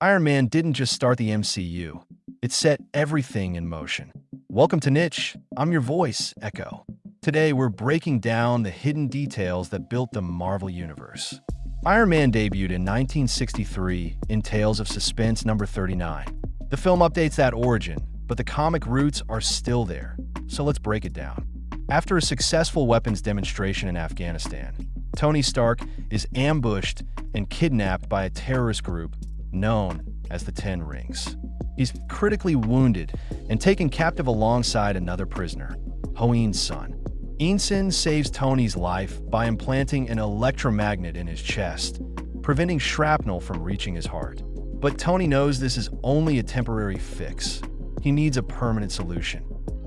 Iron Man didn't just start the MCU, it set everything in motion. Welcome to Niche. I'm your voice, Echo. Today, we're breaking down the hidden details that built the Marvel Universe. Iron Man debuted in 1963 in Tales of Suspense number 39. The film updates that origin, but the comic roots are still there. So let's break it down. After a successful weapons demonstration in Afghanistan, Tony Stark is ambushed and kidnapped by a terrorist group known as the Ten Rings. He's critically wounded and taken captive alongside another prisoner, Hoen's son. Ensign saves Tony's life by implanting an electromagnet in his chest, preventing shrapnel from reaching his heart. But Tony knows this is only a temporary fix. He needs a permanent solution.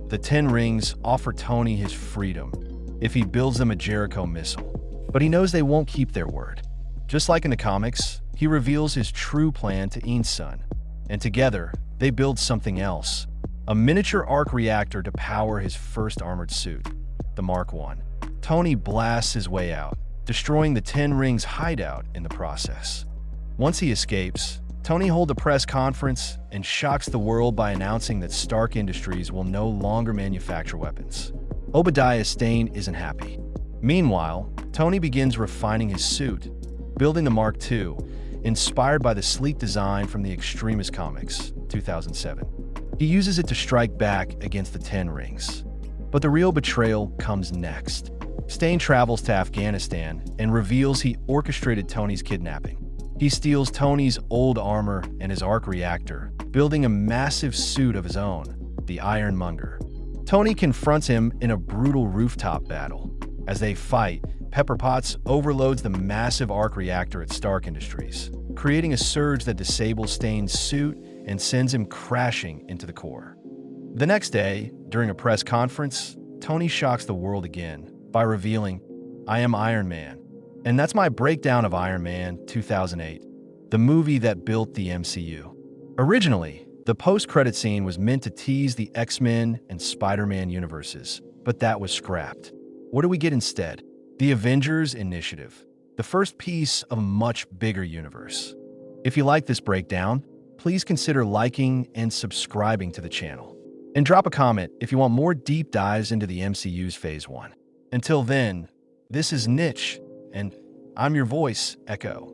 The Ten Rings offer Tony his freedom if he builds them a Jericho missile. But he knows they won't keep their word. Just like in the comics, he reveals his true plan to En's son, and together, they build something else, a miniature arc reactor to power his first armored suit, the Mark I. Tony blasts his way out, destroying the Ten Rings' hideout in the process. Once he escapes, Tony holds a press conference and shocks the world by announcing that Stark Industries will no longer manufacture weapons. Obadiah Stane isn't happy. Meanwhile, Tony begins refining his suit, building the Mark II, inspired by the sleek design from the Extremis comics, 2007. He uses it to strike back against the Ten Rings. But the real betrayal comes next. Stane travels to Afghanistan and reveals he orchestrated Tony's kidnapping. He steals Tony's old armor and his arc reactor, building a massive suit of his own, the Ironmonger. Tony confronts him in a brutal rooftop battle. As they fight, Pepper Potts overloads the massive arc reactor at Stark Industries, creating a surge that disables Stane's suit and sends him crashing into the core. The next day, during a press conference, Tony shocks the world again by revealing, "I am Iron Man." And that's my breakdown of Iron Man 2008, the movie that built the MCU. Originally, the post-credit scene was meant to tease the X-Men and Spider-Man universes, but that was scrapped. What do we get instead? The Avengers Initiative, the first piece of a much bigger universe. If you like this breakdown, please consider liking and subscribing to the channel. And drop a comment if you want more deep dives into the MCU's Phase 1. Until then, this is Niche, and I'm your voice, Echo.